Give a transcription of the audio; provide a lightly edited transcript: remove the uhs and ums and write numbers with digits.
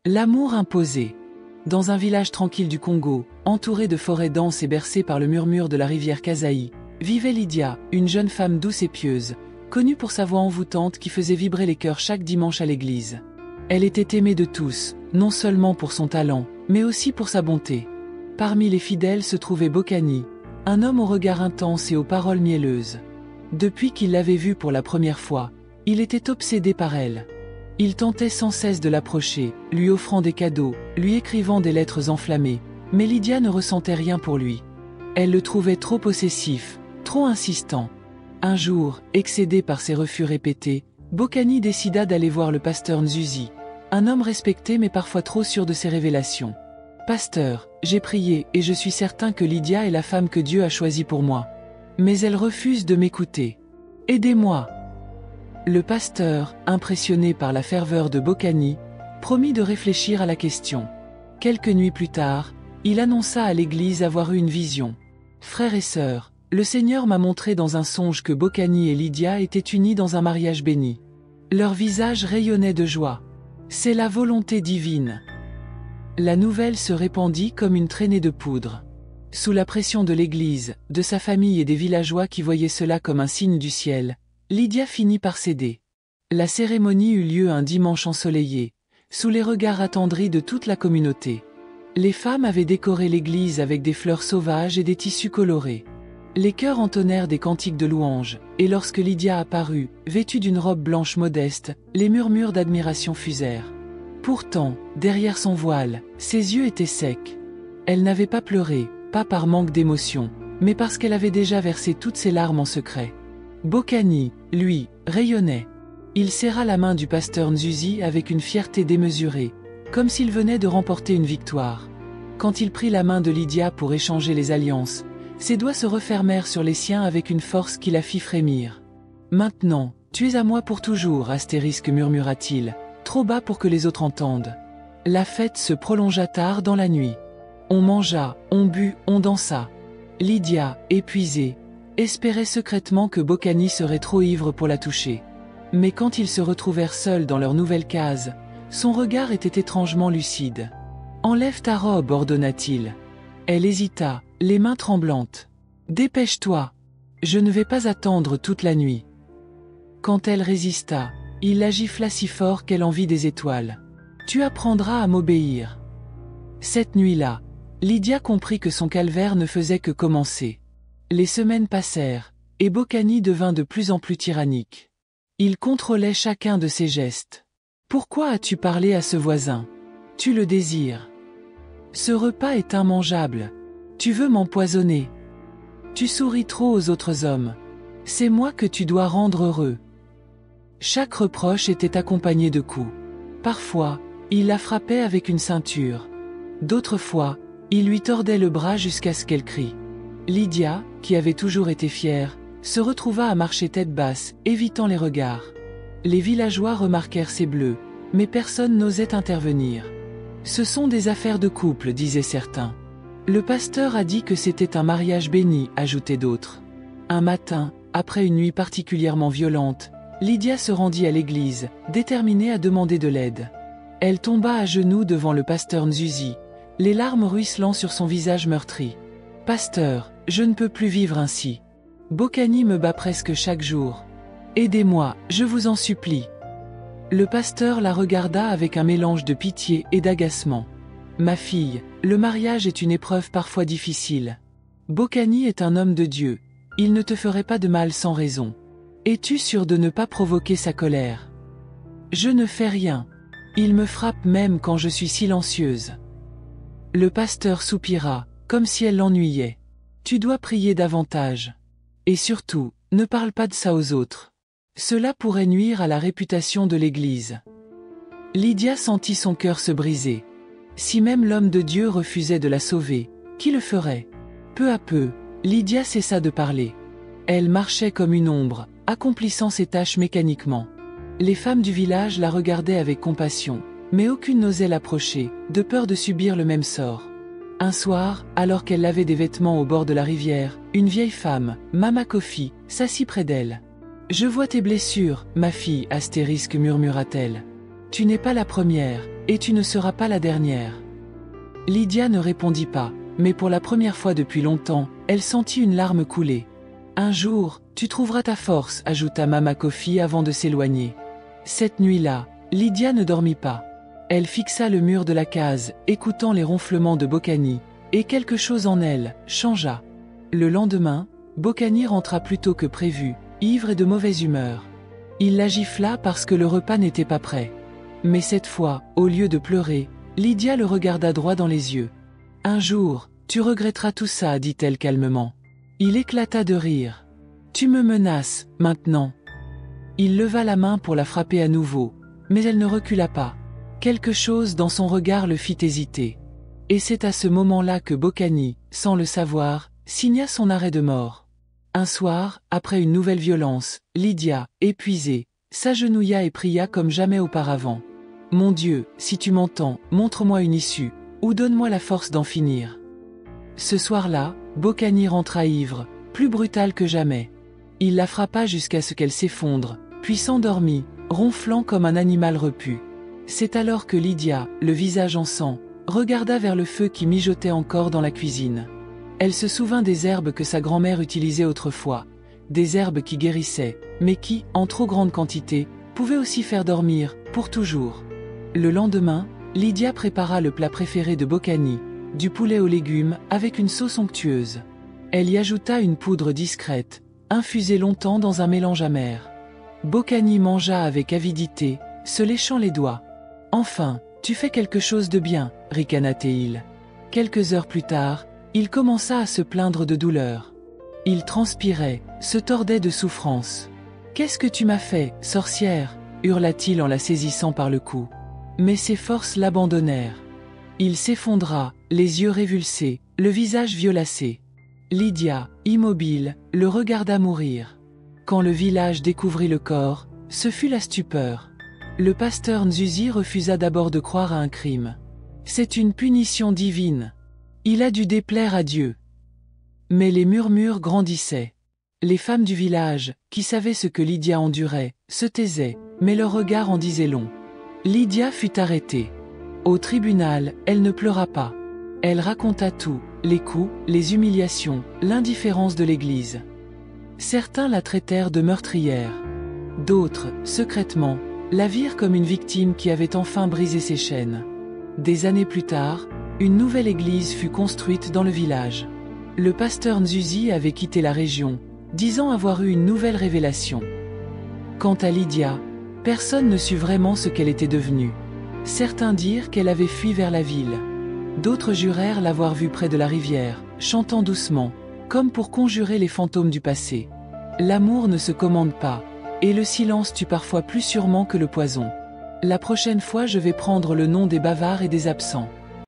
L'amour imposé. Dans un village tranquille du Congo, entouré de forêts denses et bercé par le murmure de la rivière Kasaï, vivait Lydia, une jeune femme douce et pieuse, connue pour sa voix envoûtante qui faisait vibrer les cœurs chaque dimanche à l'église. Elle était aimée de tous, non seulement pour son talent, mais aussi pour sa bonté. Parmi les fidèles se trouvait Bokani, un homme au regard intense et aux paroles mielleuses. Depuis qu'il l'avait vue pour la première fois, il était obsédé par elle. Il tentait sans cesse de l'approcher, lui offrant des cadeaux, lui écrivant des lettres enflammées, mais Lydia ne ressentait rien pour lui. Elle le trouvait trop possessif, trop insistant. Un jour, excédé par ses refus répétés, Bokani décida d'aller voir le pasteur Nzuzi, un homme respecté mais parfois trop sûr de ses révélations. « Pasteur, j'ai prié et je suis certain que Lydia est la femme que Dieu a choisie pour moi. Mais elle refuse de m'écouter. Aidez-moi !» Le pasteur, impressionné par la ferveur de Bokani, promit de réfléchir à la question. Quelques nuits plus tard, il annonça à l'église avoir eu une vision. « Frères et sœurs, le Seigneur m'a montré dans un songe que Bokani et Lydia étaient unis dans un mariage béni. Leurs visages rayonnaient de joie. C'est la volonté divine. » La nouvelle se répandit comme une traînée de poudre. Sous la pression de l'église, de sa famille et des villageois qui voyaient cela comme un signe du ciel, Lydia finit par céder. La cérémonie eut lieu un dimanche ensoleillé, sous les regards attendris de toute la communauté. Les femmes avaient décoré l'église avec des fleurs sauvages et des tissus colorés. Les chœurs entonnèrent des cantiques de louanges, et lorsque Lydia apparut, vêtue d'une robe blanche modeste, les murmures d'admiration fusèrent. Pourtant, derrière son voile, ses yeux étaient secs. Elle n'avait pas pleuré, pas par manque d'émotion, mais parce qu'elle avait déjà versé toutes ses larmes en secret. Bokani, lui, rayonnait. Il serra la main du pasteur Nzuzi avec une fierté démesurée, comme s'il venait de remporter une victoire. Quand il prit la main de Lydia pour échanger les alliances, ses doigts se refermèrent sur les siens avec une force qui la fit frémir. « Maintenant, tu es à moi pour toujours, » murmura-t-il, trop bas pour que les autres entendent. La fête se prolongea tard dans la nuit. On mangea, on but, on dansa. Lydia, épuisée, espérait secrètement que Bokani serait trop ivre pour la toucher. Mais quand ils se retrouvèrent seuls dans leur nouvelle case, son regard était étrangement lucide. « Enlève ta robe, » ordonna-t-il. Elle hésita, les mains tremblantes. « Dépêche-toi. Je ne vais pas attendre toute la nuit. » Quand elle résista, il la gifla si fort qu'elle en vit des étoiles. « Tu apprendras à m'obéir. » Cette nuit-là, Lydia comprit que son calvaire ne faisait que commencer. Les semaines passèrent, et Bokani devint de plus en plus tyrannique. Il contrôlait chacun de ses gestes. « Pourquoi as-tu parlé à ce voisin? Tu le désires. Ce repas est immangeable. Tu veux m'empoisonner. Tu souris trop aux autres hommes. C'est moi que tu dois rendre heureux. » Chaque reproche était accompagné de coups. Parfois, il la frappait avec une ceinture. D'autres fois, il lui tordait le bras jusqu'à ce qu'elle crie. Lydia, qui avait toujours été fière, se retrouva à marcher tête basse, évitant les regards. Les villageois remarquèrent ses bleus, mais personne n'osait intervenir. « Ce sont des affaires de couple, » disaient certains. « Le pasteur a dit que c'était un mariage béni, » ajoutaient d'autres. Un matin, après une nuit particulièrement violente, Lydia se rendit à l'église, déterminée à demander de l'aide. Elle tomba à genoux devant le pasteur Nzuzi, les larmes ruisselant sur son visage meurtri. « Pasteur, je ne peux plus vivre ainsi. Bokani me bat presque chaque jour. Aidez-moi, je vous en supplie. » Le pasteur la regarda avec un mélange de pitié et d'agacement. « Ma fille, le mariage est une épreuve parfois difficile. Bokani est un homme de Dieu, il ne te ferait pas de mal sans raison. Es-tu sûre de ne pas provoquer sa colère? Je ne fais rien. Il me frappe même quand je suis silencieuse. » Le pasteur soupira, comme si elle l'ennuyait. « Tu dois prier davantage. Et surtout, ne parle pas de ça aux autres. Cela pourrait nuire à la réputation de l'Église. » Lydia sentit son cœur se briser. Si même l'homme de Dieu refusait de la sauver, qui le ferait? Peu à peu, Lydia cessa de parler. Elle marchait comme une ombre, accomplissant ses tâches mécaniquement. Les femmes du village la regardaient avec compassion, mais aucune n'osait l'approcher, de peur de subir le même sort. Un soir, alors qu'elle lavait des vêtements au bord de la rivière, une vieille femme, Mama Kofi, s'assit près d'elle. « Je vois tes blessures, ma fille, » murmura-t-elle. « Tu n'es pas la première, et tu ne seras pas la dernière. Lydia ne répondit pas, mais pour la première fois depuis longtemps, elle sentit une larme couler. Un jour, tu trouveras ta force, ajouta Mama Coffee avant de s'éloigner. Cette nuit-là, Lydia ne dormit pas. Elle fixa le mur de la case, écoutant les ronflements de Bocani, et quelque chose en elle changea. Le lendemain, Bocani rentra plus tôt que prévu, ivre et de mauvaise humeur. Il la gifla parce que le repas n'était pas prêt. Mais cette fois, au lieu de pleurer, Lydia le regarda droit dans les yeux. « Un jour, tu regretteras tout ça, dit-elle calmement. Il éclata de rire. « Tu me menaces, maintenant. » Il leva la main pour la frapper à nouveau, mais elle ne recula pas. Quelque chose dans son regard le fit hésiter. Et c'est à ce moment-là que Bocani, sans le savoir, signa son arrêt de mort. Un soir, après une nouvelle violence, Lydia, épuisée, s'agenouilla et pria comme jamais auparavant. « Mon Dieu, si tu m'entends, montre-moi une issue, ou donne-moi la force d'en finir. » Ce soir-là, Bocani rentra ivre, plus brutal que jamais. Il la frappa jusqu'à ce qu'elle s'effondre, puis s'endormit, ronflant comme un animal repu. C'est alors que Lydia, le visage en sang, regarda vers le feu qui mijotait encore dans la cuisine. Elle se souvint des herbes que sa grand-mère utilisait autrefois, des herbes qui guérissaient, mais qui, en trop grande quantité, pouvaient aussi faire dormir, pour toujours. Le lendemain, Lydia prépara le plat préféré de Bocani, du poulet aux légumes avec une sauce onctueuse. Elle y ajouta une poudre discrète, infusée longtemps dans un mélange amer. Bocani mangea avec avidité, se léchant les doigts. « Enfin, tu fais quelque chose de bien, » ricana-t-il. Quelques heures plus tard, il commença à se plaindre de douleur. Il transpirait, se tordait de souffrance. « Qu'est-ce que tu m'as fait, sorcière ?» hurla-t-il en la saisissant par le cou. Mais ses forces l'abandonnèrent. Il s'effondra, les yeux révulsés, le visage violacé. Lydia, immobile, le regarda mourir. Quand le village découvrit le corps, ce fut la stupeur. Le pasteur Nzuzi refusa d'abord de croire à un crime. C'est une punition divine. Il a dû déplaire à Dieu. Mais les murmures grandissaient. Les femmes du village, qui savaient ce que Lydia endurait, se taisaient, mais leur regard en disait long. Lydia fut arrêtée. Au tribunal, elle ne pleura pas. Elle raconta tout, les coups, les humiliations, l'indifférence de l'Église. Certains la traitèrent de meurtrière. D'autres, secrètement, la virent comme une victime qui avait enfin brisé ses chaînes. Des années plus tard, une nouvelle église fut construite dans le village. Le pasteur Nzuzi avait quitté la région, disant avoir eu une nouvelle révélation. Quant à Lydia, personne ne sut vraiment ce qu'elle était devenue. Certains dirent qu'elle avait fui vers la ville. D'autres jurèrent l'avoir vue près de la rivière, chantant doucement, comme pour conjurer les fantômes du passé. L'amour ne se commande pas, et le silence tue parfois plus sûrement que le poison. La prochaine fois je vais prendre le nom des bavards et des absents.